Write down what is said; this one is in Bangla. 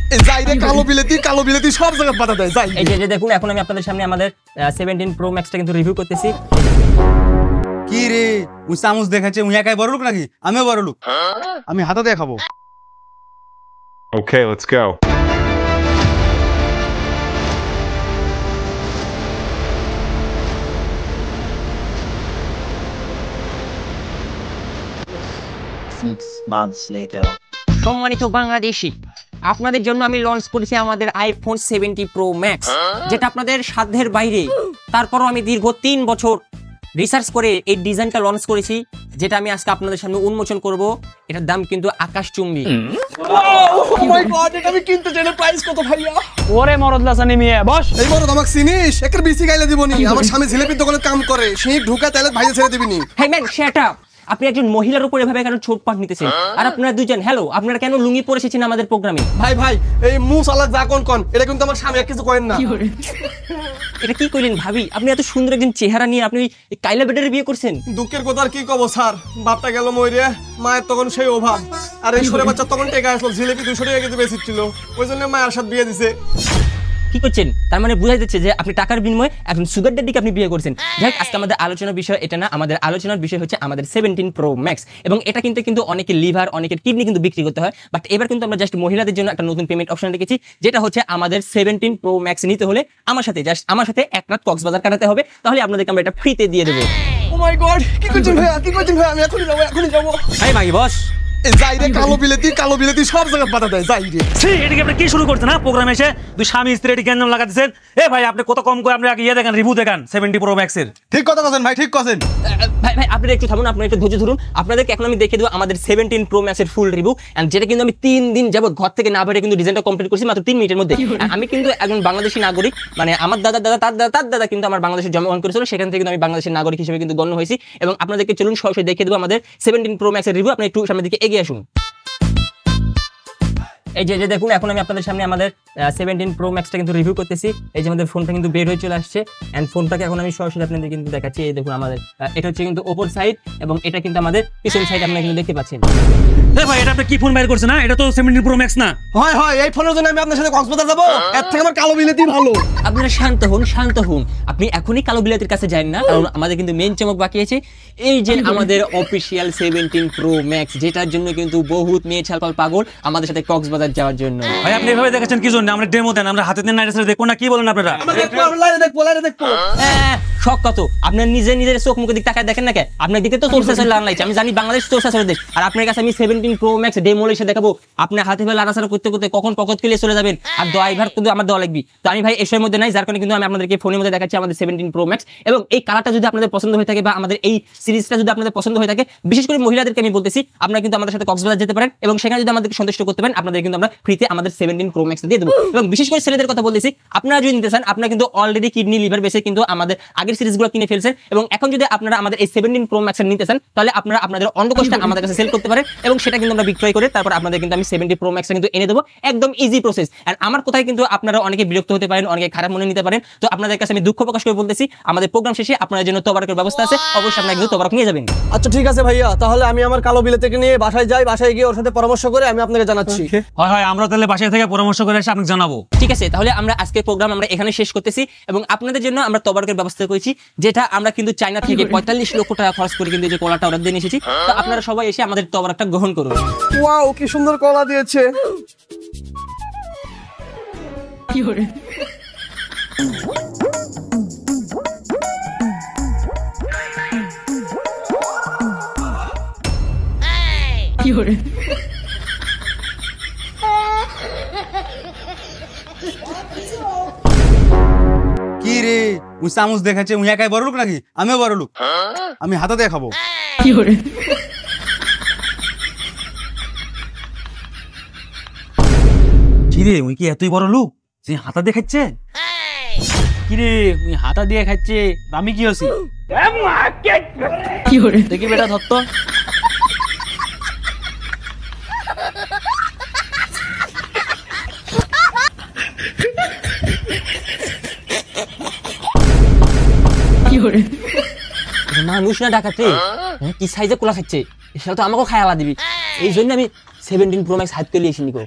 যাই রে কালো বিলেতি সব জায়গায় বাধা দেয় যাই। এই যে দেখুন এখন আমি আপনাদের সামনে আমাদের 17 Pro Max টা কিন্তু রিভিউ করতেছি। কি রে ওই চামচ দেখাচ্ছে উই একাই বড় লোক নাকি? আমিও বড় লোক, আমি হাতে দেখাবো। Okay, let's go. সম্মানিত বাংলাদেশী, আপনাদের জন্য আমি লঞ্চ করেছি আমাদের iPhone 70 Pro Max, যেটা আপনাদের সাধ্যের বাইরে। তারপরও আমি দীর্ঘ 3 বছর রিসার্চ করে এই ডিজাইনটা লঞ্চ করেছি, যেটা আমি আজকে আপনাদের সামনে উন্মোচন করব। এটার দাম কিন্তু আকাশচুম্বী। ও মাই গড, এটা আমি কিনতে চাইলে প্রাইস কত ভাইয়া? ওরে মরদ লাসানি মিয়া বস। এই মরদ আমাকে চিনিস? একের বেশি গাইলে দিবনি। আমার স্বামী জিলিপির দোকানে কাম করে, সেই ঢুকা তাইলে ভাইয়া ছেড়ে দিবিনি। Hey man, shut up. আপনি একজন মহিলার উপর এভাবে কেন ছোট পাট নিতেছেন? আর আপনারা দুইজন, হ্যালো, আপনারা কেন লুঙ্গি পরে এসেছেন আমাদের প্রোগ্রামে? ভাই এই মুসালাক যা কোন এটা কিন্তু আমার স্বামী কিছু করেন না। এটা কি কইলেন ভাবি? আপনি এত সুন্দর একজন চেহারা নিয়ে আপনি কাইলা বেটারে বিয়ে করছেন? দুঃখের কথা আর কি কব স্যার, বাপটা গেল মইরে, মায়ের তখন সেই অভাব, আর এই ছোট বাচ্চা তখন টেকা আসলো, জিলিপি 200 টাকা কেজি বেচছিল, ওই জন্য মায়ের সাথে বিয়ে দিছে। কি করছেন? তার মানে বোঝা যাচ্ছে যে আপনি টাকার বিনিময়ে এখন সুগার ড্যাডিকে আপনি বিয়ে করছেন। যাই হোক, আজকে আমাদের আলোচনার বিষয় এটা না, আমাদের আলোচনার বিষয় হচ্ছে আমাদের 17 Pro Max। এবং এটা কিন্তু অনেকের লিভার, অনেকের কিডনি কিন্তু বিক্রি করতে হয়, বাট এবার কিন্তু আমরা জাস্ট মহিলাদের জন্য একটা নতুন পেমেন্ট অপশন রেখেছি, যেটা হচ্ছে আমাদের 17 Pro Max নিতে হলে আমার সাথে এক রাত কক্সবাজার কাটাতে হবে, তাহলে আপনাদেরকে আমরা এটা ফ্রিতে দিয়ে দেবো। ও মাই গড, কি করছেন ভাইয়া? আমি এখনই যাবো। এই মাগি বস। যাই রে কালো বিলেতি সব জায়গায় বাধা দেয় যাই রে। ছি, এদিকে আপনি কি শুরু করছেন না প্রোগ্রামে এসে? দুই স্বামী স্ত্রী এটি জ্ঞান লাগাতেছেন। এ ভাই, আপনি কত কম করে আপনি আগে দেখেন, রিভিউ দেখেন 70 Pro Max এর। ঠিক কথা বলেন ভাই, ঠিক কথা। ভাই আপনারা একটু থামুন, আপনারা একটু ধৈর্য ধরুন। আপনাদেরকে এখন আমি দেখিয়ে দেবো আমাদের 17 Pro Max এর ফুল রিভিউ, এন্ড যেটা কিন্তু আমি 3 দিন যাবত ঘর থেকে না বেরিয়ে কিন্তু ডিজাইনটা কমপ্লিট করছি মাত্র 3 মিনিটের মধ্যে। আমি কিন্তু একজন বাংলাদেশী নাগরিক, মানে আমার দাদা তার দাদা কিন্তু আমার বাংলাদেশে জন্মগ্রহণ করেছিল, সেখান থেকে কিন্তু আমি বাংলাদেশের নাগরিক হিসেবে কিন্তু গণ্য হয়েছি। এবং আপনাদেরকে চলুন সরাসরি দেখিয়ে দেবো আমাদের 17 Pro Max এর রিভিউ। আপনি একটু সামনের দিকে এগিয়ে আসুন। এই যে দেখুন এখন আমি আপনাদের সামনে আমাদের 17 Pro Max টা কিন্তু রিভিউ করতেছি। এই যে আমাদের ফোনটা কিন্তু বের হয়ে চলে আসছে, এন্ড ফোনটাকে এখন আমি সরাসরি আপনাদের কিন্তু দেখাচ্ছি। এই দেখুন আমাদের এটা হচ্ছে কিন্তু ওপর সাইড, এবং এটা কিন্তু আমাদের পিছন সাইড, আপনারা কিন্তু দেখতে পাচ্ছেন। এ ভাই, এটা আপনি কি ফোন বাইর করছেন না? এটা তো 17 Pro Max না। হয় এই ফোনের জন্য আমি আপনার সাথে কক্সবাজার যাবো, এর থেকে আমার কালো বিলেতি ভালো। আপনারা শান্ত হন। আপনি এখনই কালো বিলাতির কাছে যান না, কারণ আমাদের কিন্তু মেইন চমক বাকি আছে। এই যে আমাদের অফিশিয়াল 17 Pro Max, যেটার জন্য কিন্তু বহুত মেয়ে ছালপাল পাগল আমাদের সাথে কক্সবাজার যাওয়ার জন্য। ভাই আপনি এভাবে দেখেছেন কি জন্য? আমরা ডেমো দেন, আমরা হাতে দেন না, এটা দেখো না, কি বলেন আপনারা? দেখবো। শখ কত আপনার নিজের চোখ মুখের দিক তাকায় দেখেন না কে? আপনার দিকে তো তোরসাসের লাল লাগছে, আমি জানি বাংলাদেশ তোরসাসের দেশ, আর আপনার কাছে আমি 17 Pro Max ডেমো এসে দেখাবো, আপনি হাতে ফেলে লাড়াচাড়া করতে কখন পকেট খুলে চলে যাবেন, আর ড্রাইভার কিন্তু আমার দেওয়া লাগবে। তো আমি ভাই এসবের মধ্যে নাই, যার কারণে কিন্তু আমি আপনাদেরকে ফোনের মধ্যে দেখাচ্ছি আমাদের 17 Pro Max। এবং এই কালারটা যদি আপনাদের পছন্দ হয়ে থাকে, বা আমাদের এই সিরিজটা যদি আপনাদের পছন্দ হয়ে থাকে, বিশেষ করে মহিলাদেরকে আমি বলতেছি, আপনারা কিন্তু আমাদের সাথে কক্সবাজার যেতে পারেন, এবং সেখানে যদি আমাদেরকে সন্তুষ্ট করতে পারেন, আপনাদের কিন্তু আমরা ফ্রিতে আমাদের 17 Pro Max দিয়ে দেবো। এবং বিশেষ করে ছেলেদের কথা বলতেছি, আপনারা যদি নিতে চান, আপনারা কিন্তু অলরেডি কিডনি লিভার বেসে কিন্তু আমাদের আগের সিরিজগুলো কিনে ফেলছেন, এবং এখন যদি আপনারা আমাদের এই 17 Pro Max নিতে চান, তাহলে আপনারা আপনাদের অন্ডকোষটা আমাদের কাছে সেল করতে পারেন, এবং সেটা কিন্তু আমরা বিক্রয় করে তারপর আপনাদের কিন্তু আমি 70 Pro Max কিন্তু এনে দেবো, একদম ইজি প্রসেস। আর আমার কোথায় কিন্তু আপনারা অনেকে বিরক্ত হতে পারেন, অনেকে খারাপ মনে নিতে পারেন, তো আপনাদের কাছে আমি দুঃখ প্রকাশ করে বলতেছি, আমাদের প্রোগ্রাম শেষে আপনাদের জন্য তবারকের ব্যবস্থা আছে, অবশ্যই আপনারা কিন্তু তবারক নিয়ে যাবেন। আচ্ছা ঠিক আছে ভাইয়া, তাহলে আমি আমার কালো বিলেতিকে নিয়ে বাসায় যাই, বাসায় গিয়ে ওর সাথে পরামর্শ করে আমি আপনাকে জানাচ্ছি। হয় আমরা তাহলে বাসায় থেকে পরামর্শ করে এসে আপনাকে জানাবো। ঠিক আছে, তাহলে আমরা আজকের প্রোগ্রাম আমরা এখানে শেষ করতেছি, এবং আপনাদের জন্য আমরা তবারকের ব্যবস্থা করেছি, যেটা আমরা কিন্তু চায়না থেকে 45 লক্ষ টাকা খরচ করে কিন্তু যে কলাটা অর্ডার দিয়ে নিয়ে এসেছি। তো আপনারা সবাই এসে আমাদের তবারকটা গ্রহণ করুন। ওয়াও, কি সুন্দর কলা দিয়েছে। কি হরে কি হরে কি রে ওই চামচ দেখাচ্ছে উই একাই বড় লোক নাকি? আমিও বড় লোক, আমি হাতে দেখাবো। কি হরে কি রে, উই কি এতই বড় লোক যে হাতা দিয়ে খাচ্ছে? কি রে, উই হাতা দিয়ে খাচ্ছে, আমি কি আছি? কি হরে দেখি বেটা ধত্ত। কি হরে মানুষ না ডাকাতে কি সাইজে কোলা খাচ্ছে, সেটা তো আমাকেও খায়ালা দিবি। এই জন্য আমি 17 Pro Max হাত করে নিয়েছি নিকো।